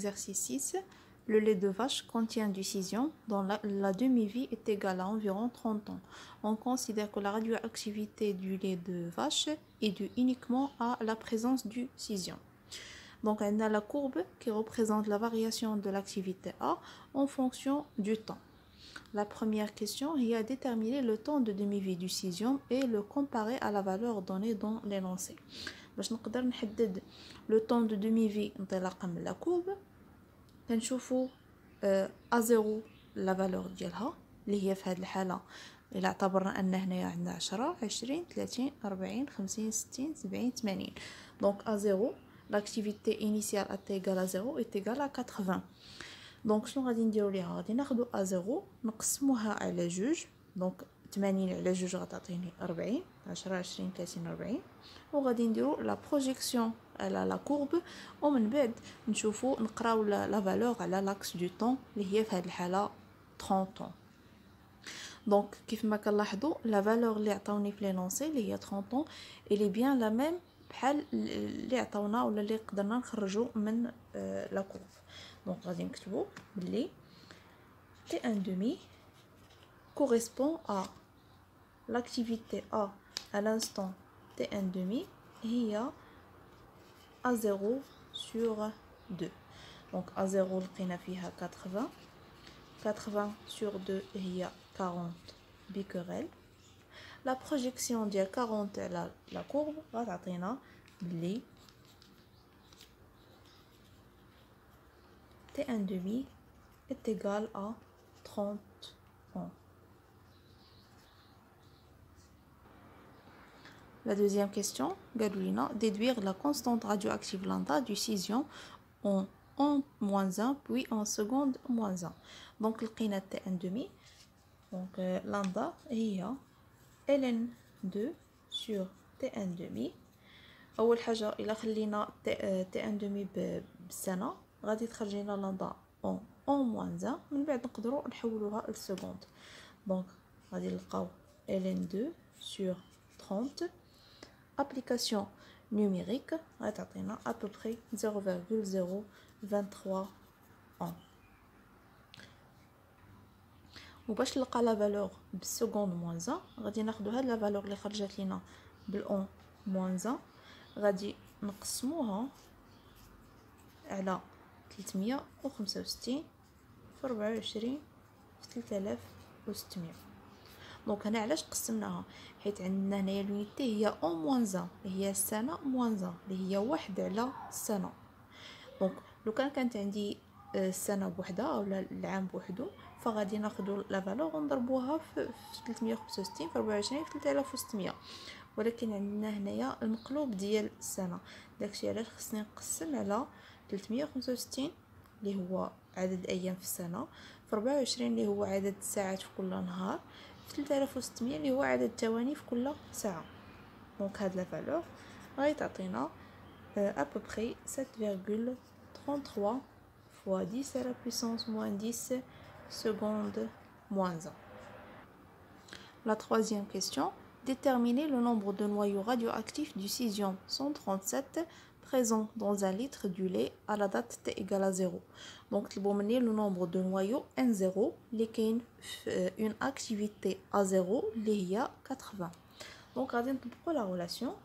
exercice 6, le lait de vache contient du césium dont la demi-vie est égale à environ 30 ans. On considère que la radioactivité du lait de vache est due uniquement à la présence du césium. Donc, on a la courbe qui représente la variation de l'activité A en fonction du temps. La première question est à déterminer le temps de demi-vie du césium et le comparer à la valeur donnée dans l'énoncé. باش نقدر نحدد le temps de demi-vie انطلاقا من la courbe كنشوفوا A0 la valeur ديالها اللي هي في هذه الحالة إلا اعتبرنا أن هنايا عندنا 10 20 30 40 50 60 70 80 donc A0 l'activité initiale est égale à 0 est égale à 80. donc شنو غادي نديرو ليها غادي ناخدو A0 نقسموها على جوج donc 80 على جوج غتعطيني 40 10 20 30 40 وغادي نديرو لا بروجيكسيون على لا كورب ومن بعد نشوفو نقراو لا فالور على لاكس دو طون اللي هي في هذه الحاله 30 طون. دونك كيف ما كنلاحظوا لا فالور اللي عطاوني في لينونسي اللي هي 30 طون اللي بيان لا ميم بحال اللي عطاونا ولا اللي قدرنا نخرجوا من لا كورب. دونك غادي نكتبوا بلي T1 demi correspond à l'activité A à l'instant T1 demi هي A0 sur 2. Donc A0 لقينا فيها 80 80 sur 2 هي 40 becquerel. La projection ديال 40 على la courbe غتعطينا بلي T1 demi est égal à 30 ans. La deuxième question, Gadoulina, déduire la constante radioactive lambda du césium en n-1 puis en seconde moins 1. Donc, le qina T1 demi, donc lambda هي ln2 sur T1 demi. أول حاجة إلا خلينا T1 demi بالسنة غادي تخرج لنا لامدا en n-1 من بعد نقدروا نحولوها لسكوند. donc غادي نلقاو ln2 sur 30. application numérique غتعطينا à peu près 0,023 ans. وباش نلقى لا فالور بالسكوند موان 1 غادي ناخذ هاد لا فالور اللي خرجت لينا بالأون موان 1 غادي نقسموها على 365 في 24 في 3600. دونك هنا علاش قسمناها حيت عندنا هنايا لونيتي هي اون موان 1 هي السنه موان 1 اللي هي 1 على السنه. دونك لو كانت عندي السنه بوحدها اولا العام بوحدو فغادي ناخذوا لا فالور ونضربوها في 365 في 24 في 3600 ولكن عندنا هنايا المقلوب ديال السنه داكشي علاش خصني نقسم على 365 اللي هو عدد ايام في السنه في 24 اللي هو عدد الساعات في كل نهار في 3600 اللي هو عدد الثواني في كل ساعه. دونك هاد لا فالور غادي تعطينا à peu près 7,33 fois 10 à la puissance moins 10 secondes moins 1. La troisième question, déterminer le nombre de noyaux radioactifs du césium 137 présent dans un litre du lait à la date t égale à 0. Donc, le nombre de noyaux N0, lesquels une activité A0, il y a 80. Donc, on va la relation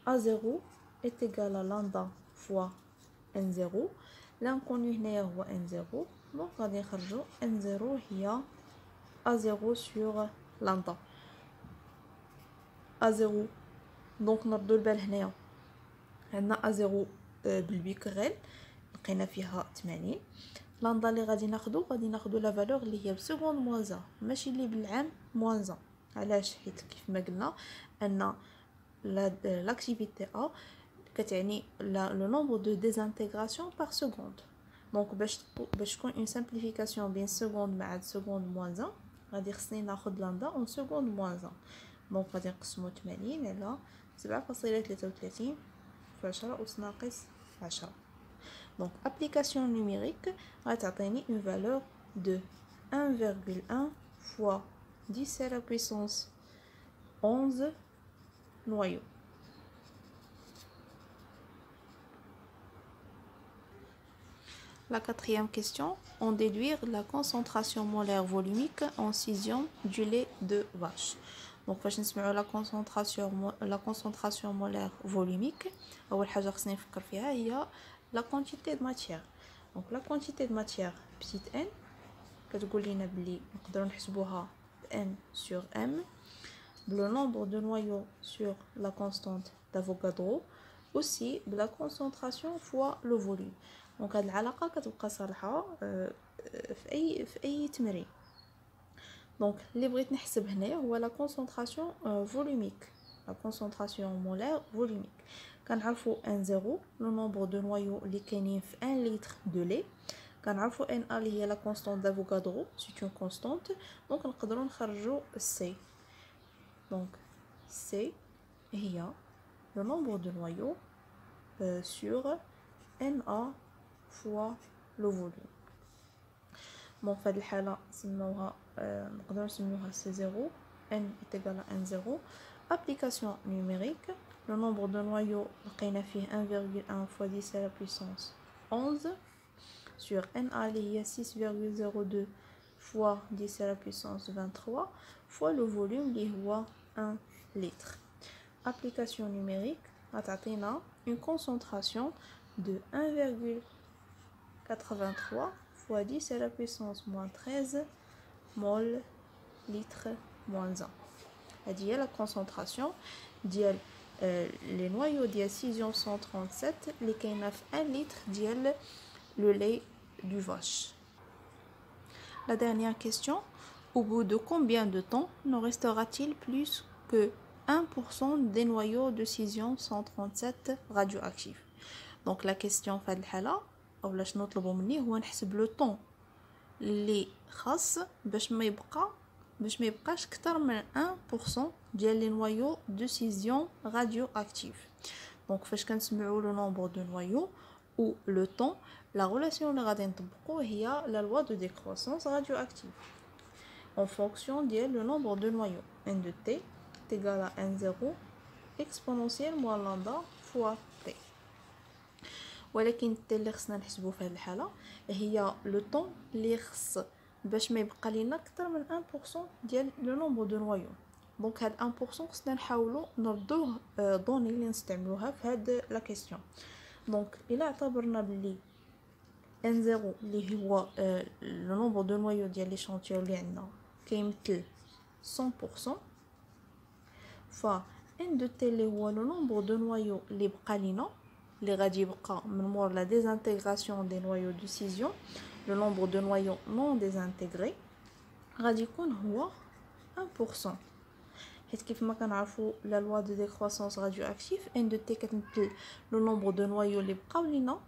A0 est égal à lambda fois N0. L'inconnu est N0. Donc, on va dire N0 il y a A0 sur lambda. A0. Donc, on a deux belles هنايا. عندنا A0 بالبيكريل لقينا فيها 80. لامدا اللي غادي ناخدو لا فالور اللي هي بسكوند موان 1 ماشي اللي بالعام موان 1. علاش حيت كيف ما قلنا ان لاكتيفيتي ا كتعني لو نومبر دو ديزانتيغراسيون بار سكوند. دونك باش تكون اون سامبليفيكاسيون بين سكوند مع سكوند موان 1 غادي خصني ناخد لامدا اون سكوند موان 1. دونك غادي نقسمو 80 على 7.33 في 10 أس ناقص 10. Donc, application numérique va t'atteindre une valeur de 1,1 fois 10 à la puissance 11 noyaux. La quatrième question, on déduire la concentration molaire volumique en scission du lait de vache. Donc, باش نسمعوا la concentration molaire volumique, أول حاجة خصني نفكر فيها هي la quantité de matière. Donc, la quantité de matière petite n كتقول لنا بلي نقدروا نحسبوها n sur m, le nombre de noyaux sur la constante d'Avogadro, aussi la concentration fois le volume. دونك هاد العلاقه كتبقى صالحه في اي تمرين. دونك اللي بغيت نحسب هنا هو لا كونسونطراسيون فولوميك، لا كونسونطراسيون مولير فولوميك. كنعرفوا ان زيرو لو نومبر دو نوايو اللي كاينين في 1 لتر دو لي، كنعرفوا ان ا اللي هي لا كونستانت دافوغادرو سي اون كونستانت. دونك نقدروا نخرجوا سي. دونك سي هي لو نومبر دو نوايو sur NA fois le volume. Bon, في هذه الحالة نسموها نقدروا نسموها C0, N est égal à N0. Application numérique, le nombre de noyaux لقينا فيه 1,1 fois 10 à la puissance 11 sur NA اللي هي 6,02 fois 10 à la puissance 23 fois le volume اللي هو 1 litre. Application numérique غتعطينا une concentration de 1,83 fois 10 à la puissance moins 13 mol litre moins 1. هذه هي la concentration ديال les noyaux ديال scission 137 اللي كاينه في 1 litre ديال le lait du vache. La dernière question, au bout de combien de temps ne restera-t-il plus que 1% des noyaux de scission 137 radioactifs? Donc la question في هذه الحالة اولا شنو طلبوا مني هو نحسب لو طون اللي خاص باش ما يبقاش اكثر من 1% ديال لي نوايو دو سيزيون راديو اكتيف. دونك فاش كنسمعوا لو نومبر دو نوايو او لو طون، لا ريلاسيون اللي غادي نطبقوا هي لا لوا دو ديكروسونس راديو اكتيف en fonction ديال لو نومبر دو نوايو n de t est égal à n0 exponentielle moins lambda fois t. ولكن التي اللي خصنا نحسبو في هذه الحاله هي لو طون اللي خص باش ما يبقى لينا اكثر من 1% ديال لو نومبر دو نوايو. دونك هاد 1% خصنا نحاولوا نردوه دوني اللي نستعملوها في هاد لا كيسيون. دونك الا اعتبرنا بلي n0 اللي هو لو نومبر دو نوايو ديال ليشانتيون اللي عندنا كيمثل 100% ف n de t اللي هو لو نومبر دو نوايو اللي بقى لينا اللي غادي يبقى من مور لا ديزانتيغراسيون دي نوايو دو سيزيون، لو نومبر دو نوايو نون ديزانتيغري غادي يكون هو 1%. حيت كيف ما كنعرفوا لا لوا دو ديكروسونس راديو اكتيف ان دو تي كتمثل لو نومبر دو نوايو اللي بقاو لينا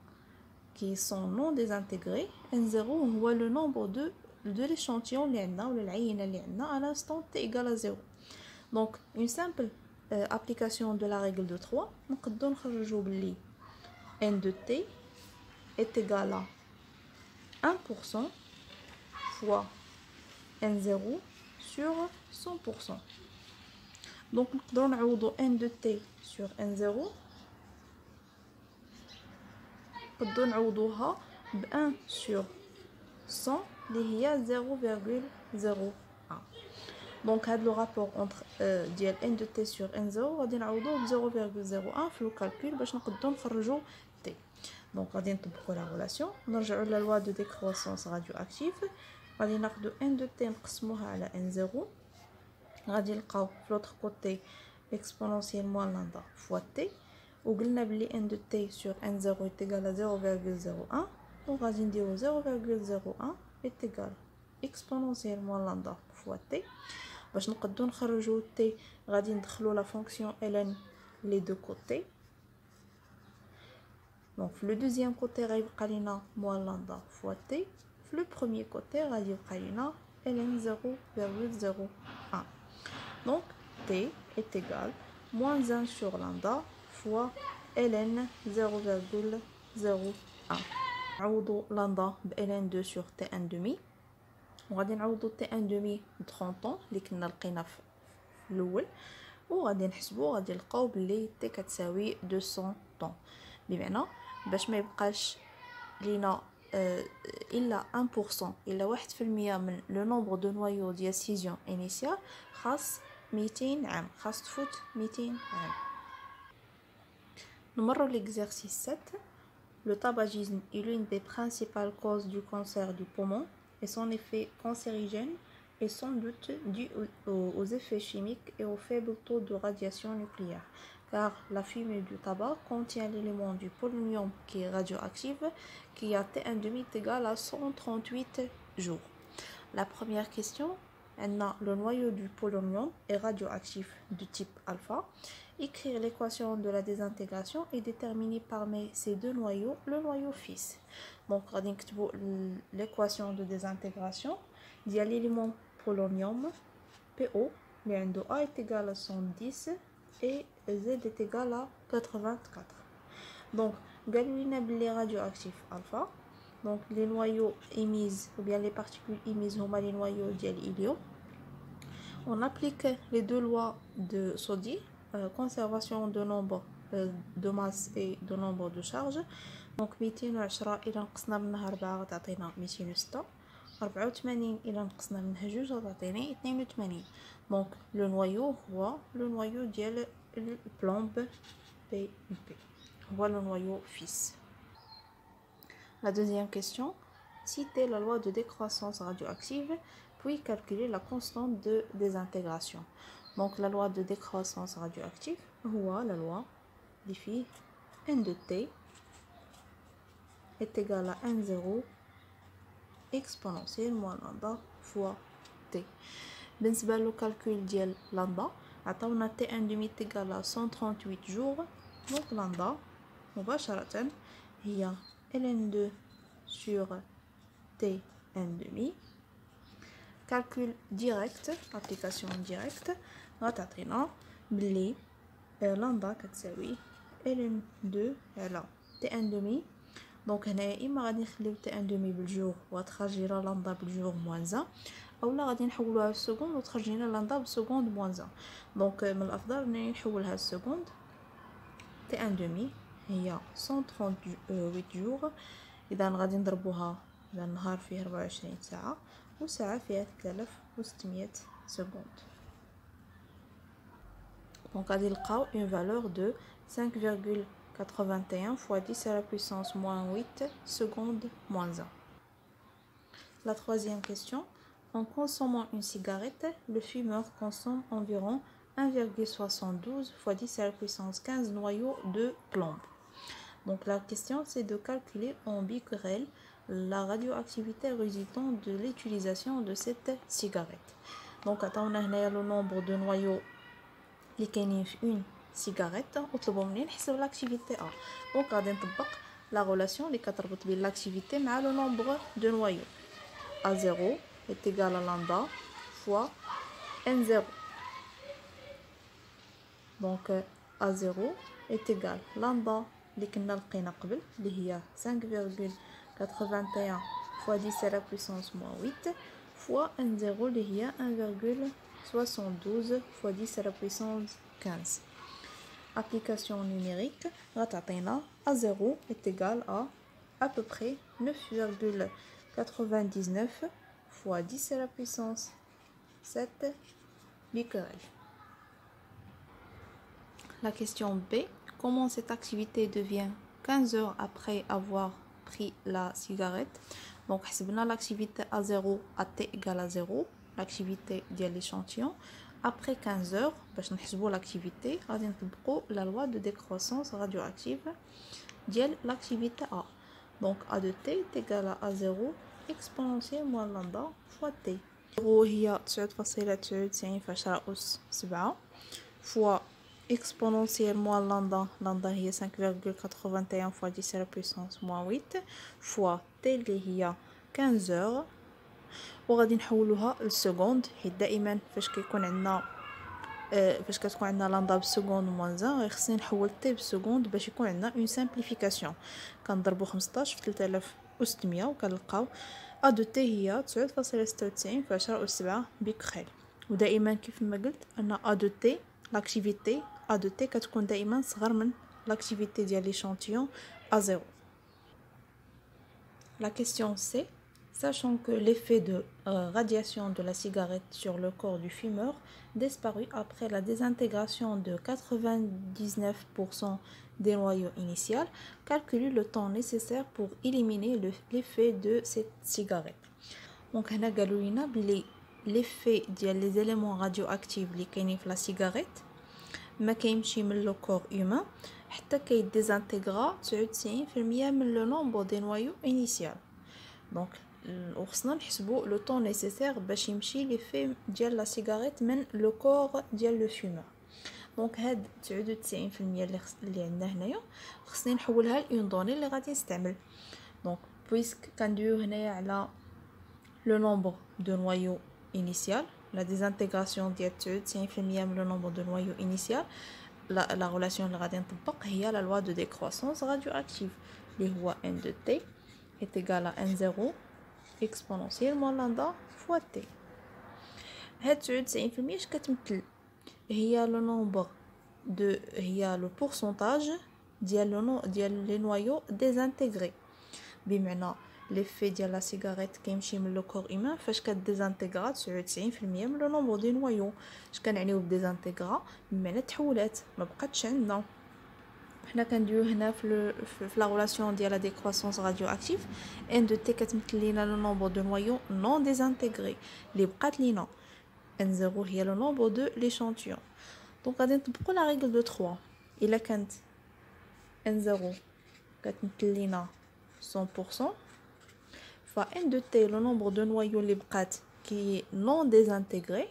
كي سون نون ديزانتيغري، ان زيرو هو لو نومبر دو ليشانتيون اللي عندنا ولا العينه اللي عندنا على انستون تي ايغال ا زيرو. دونك اون سامبل application de la règle de 3 نقدروا نخرجوا باللي n de t est égal à 1% fois n0 sur 100%. donc نقدروا نعوضوا n de t sur n0 نقدروا نعوضوها ب 1 sur 100 اللي هي 0,01. دونك هاد لو رابور اونتر ديال n de t sur n0 غادي نعوضوه ب 0,01 في لو كالكول باش نقدروا نخرجوا t. دونك غادي نطبقوا لا ريلاسيون، نرجعوا لا لوا دو ديكروسونس راديو اكتيف، غادي ناخذوا n de t نقسموها على n0 غادي نلقاو في لوطر كوتي اكسبونونسيال موان لامدا فوا t، وقلنا بلي n de t sur n0 est égal à 0,01. دونك غادي نديرو 0,01 est égal exponentielle moins lambda fois t. باش نقدروا نخرجوا t غادي ندخلوا لا فونكسيون ln لي دو كوتي. دونك في لو دوزيام كوتي غيبقى لينا moins lambda fois t، في لو بروميير كوتي غادي يبقى لينا ln 0,01. دونك t est égal moins 1 sur lambda fois ln 0,01. نعوضوا lambda ب ln 2 sur t1 demi، وغادي نعوضوا تي ان دومي 30 طون اللي كنا لقينا في الاول، وغادي نحسبوا غادي نلقاو بلي تي كتساوي 200 طون. بمعنى باش ما يبقاش لينا إلا 1%، إلا 1% من لو نومبر دو نوايو ديال سيزيون إنيسيال خاص 200 عام، خاص تفوت 200 عام. نمرو l'exercice 7. Le tabagisme est l'une des principales causes du cancer du poumon et son effet cancérigène est sans doute dû aux effets chimiques et au faible taux de radiation nucléaire, car la fumée du tabac contient l'élément du polonium qui est radioactif, qui a T1,5 égal à 138 jours. La première question, le noyau du polonium est radioactif de type alpha. Écrire l'équation de la désintégration et déterminer parmi ces deux noyaux le noyau fils. Donc, on va l'équation de désintégration. Il y a l'élément polonium, PO, A est égal à 110 et Z est égal à 84. Donc, les radioactifs alpha. Donc, les noyaux émis, ou bien les particules émises, sont les noyaux d'hélium. On applique les deux lois de Soddy. Conservation de nombre de masse et de nombre de charge. Donc 210 إلى نقصنا منها 4 تعطينا 206. 84 إلى نقصنا منها 2 تعطينا 82. Donc le noyau هو le noyau ديال البلombe PUP. هو le noyau fils. La deuxième question, citer la loi de décroissance radioactive puis calculer la constante de désintégration. Donc la loi de décroissance radioactive, la loi qui fait n de t est égal à n0 exponentielle moins lambda fois t. بالنسبة le calcul ديال lambda عطاونا t1,5 égal à 138 jours. Donc lambda مباشرة هي ln2 sur t1,5. Calcul direct, application directe, غتعطينا بلي لامدا كتساوي ln2 على t1,5. دونك هنايا اما غادي نخليو t1,5 بالجوغ وتخرج لنا لامدا بالجوغ موان 1، اولا غادي نحولوها للسكوند وتخرج لنا لامدا بالسكوند موان 1. دونك من الافضل انني نحولها للسكوند. t1,5 هي 138 جوغ، اذا غادي نضربوها على النهار فيه 24 ساعه وساعه فيها 3600 secondes. Donc, on a une valeur de 5,81 fois 10 à la puissance moins 8 secondes moins 1. La troisième question. En consommant une cigarette, le fumeur consomme environ 1,72 fois 10 à la puissance 15 noyaux de plomb. Donc, la question, c'est de calculer en becquerel la radioactivité résultant de l'utilisation de cette cigarette. Donc, on a le nombre de noyaux اللي كاينين في اون سيجاريت وطلبوا مني نحسب لاكتيفيتي ا. دونك غادي نطبق لا غولاسيون اللي كتربط بين لاكتيفيتي مع لو نومبر دو نوايو. A0 est égal à lambda fois N0. Donc A0 est égal lambda اللي كنا لقينا قبل اللي هي 5,81 fois 10 à la puissance moins 8 fois N0 اللي هي 1,72 fois 10 à la puissance 15. Application numérique, A0 est égal à peu près 9,99 fois 10 à la puissance 7 becquerel. La question B, comment cette activité devient 15 heures après avoir pris la cigarette? Donc, حسبنا l'activité A0 à t égale à 0, l'activité de l'échantillon. Après 15 heures, باش نحسبوا l'activité, غادي نطبقوا la loi de décroissance radioactive ديال l'activité A. Donc A de t est égal à A0 exponentielle moins lambda fois t. 0 هي 9.99 في 10 أس 7 fois exponentielle moins lambda, lambda هي 5,81 fois 10 à la puissance moins 8 fois t اللي هي 15 heures. وغادي نحولوها للسكوند حيت دائما فاش كتكون عندنا لامدا بالسكوند موان 1 خصني نحول تي بالسكوند باش يكون عندنا اون سامبليفيكاسيون. كنضربو 15 في 3600 وكنلقاو ا دو تي هي 9.96 في 10 أس 7 بكريل. ودائما كيف ما قلت ان ا دو تي لاكتيفيتي ا دو تي كتكون دائما صغر من لاكتيفيتي ديال ليشانتيون A0. La question c'est, sachant que l'effet de radiation de la cigarette sur le corps du fumeur disparut après la désintégration de 99% des noyaux initiaux, calculez le temps nécessaire pour éliminer l'effet de cette cigarette. Donc هنا قالوا لنا بلي l'effet ديال les éléments radioactifs اللي كاينين في la cigarette ما كيمشي من لو كور هيومان حتى كيديزانتيغرا 99% من لو نومبر دي نوايو انيسيال. دونك وخصنا نحسبوا لو طون نيسيسير باش يمشي ليفي ديال لا سيغاريت من لو كور ديال لو فيمور. دونك هاد 99% اللي عندنا هنايا خصني نحولها لأون دوني اللي غادي نستعمل. دونك بويسك كندويو هنايا على لو نومبر دو نوايو انيسيال، لا ديزانتيغراسيون ديال 99% من لو نومبر دو نوايو انيسيال، لا ريلاسيون اللي غادي نطبق هي لا لوا دو ديكروسونس راديواكتيف اللي هو ان دو تي est égal à n0 exponentielle moins lambda fois t. هاد 99% اش كتمثل؟ هي لو نومبر دو هي لو بورسونتاج ديال لي نوايو ديزانتيغري، بمعنى ليفي ديال لا سيغاريت كيمشي من لو كور هيومان فاش كديزانتيغرا 99% من لو نومبر ديال نوايو. اش كنعنيو بديزانتيغرا؟ بمعنى تحولات ما بقاتش عندنا. حنا كندويو هنا في لا ريلاسيون ديال لا ديكروسونس راديواكتيف ان دو تي كتمثل لينا لو نومبر دو نوايو نون ديزانتيغري اللي بقات لينا. ان زيرو هي لو نومبر دو ليشانتيون. دونك غادي نطبقوا لا ريغل دو 3. الا كانت ان زيرو كتمثل لينا 100% ف ان دو تي لو نومبر دو نوايو اللي بقات كي نون ديزانتيغري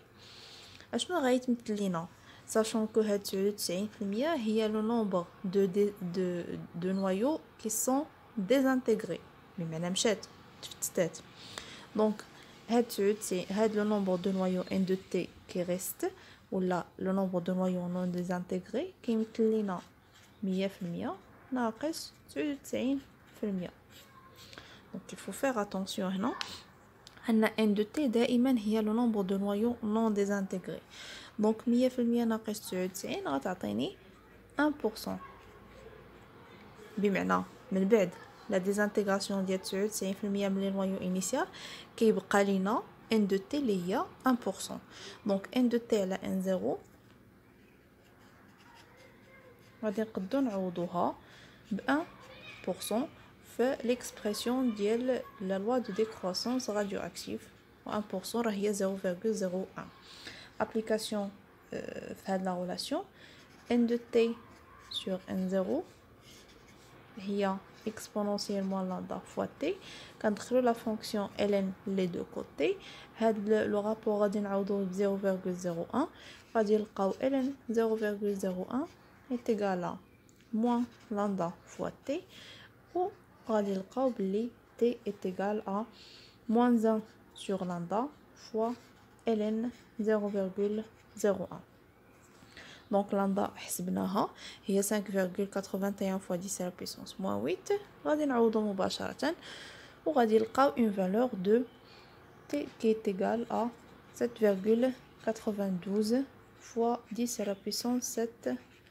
اشنو غايتمثل لينا؟ sachant que 99% هي le nombre de noyaux qui sont désintégrés بمعنى مشات تفتتات. دونك هاد le nombre de noyaux n de t qui reste ولا le nombre de noyaux non désintégrés كيمثل لينا 100% ناقص 99%. donc il faut faire attention هنا ان n de t دائما هي le nombre de noyaux non désintégrés. دونك 100% ناقص 99 غتعطيني 1%، بمعنى من بعد لا ديزانتيغراسيون ديال 99% من لي نوايو انيسيال كيبقى لينا ان دو تي اللي هي 1%. دونك ان دو تي على ان زيرو غادي نقدو نعوضوها ب 1% في ليكسبرسيون ديال لا لوا دو ديكروسونس راديواكتيف، و 1% راه هي 0,01. application في هاد لا ريلاسيون n de t sur n0 هي exponentiellement lambda fois t. كندخلو لا فونكسيون ln les deux côtés. هاد لو رابور غادي نعوضوه ب 0,01 غادي نلقاو ln 0,01 est égal à moins lambda fois t و غادي نلقاو بلي t est égal à moins 1 sur lambda fois ln 0,01. دونك لامدا حسبناها هي 5,81 fois 10 à la puissance moins 8. غادي نعوضو مباشرة وغادي نلقاو اون فالور دو t qui est égale à 7,92 fois 10 à la puissance 7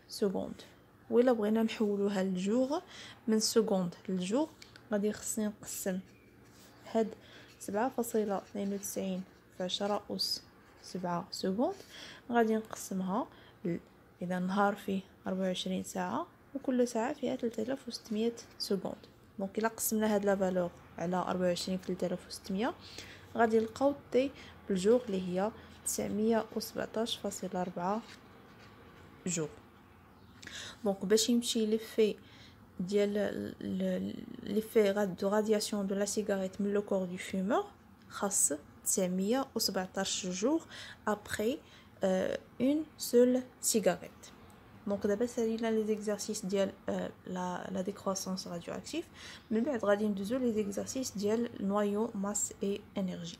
secondes. وإلا بغينا نحولوها للجوغ من سكوند للجوغ غادي خصني نقسم هاد 7.92 في 10 أس 7 سكوند غادي نقسمها اذا نهار فيه 24 ساعه وكل ساعه فيها 3600 سكوند. دونك الا قسمنا هاد لا فالور على 24 في 3600 غادي نلقاو تي بالجوغ اللي هي 917.4 جوغ. دونك باش يمشي ليفي ديال ليفي دو رادياسيون دو لا سيغاريت من لو كور دو فيمور خاص 917 jours après une seule cigarette. Donc d'abord سالينا les exercices ديال la décroissance radioactive. من بعد غادي ندوزو les exercices ديال noyau, masse et énergie.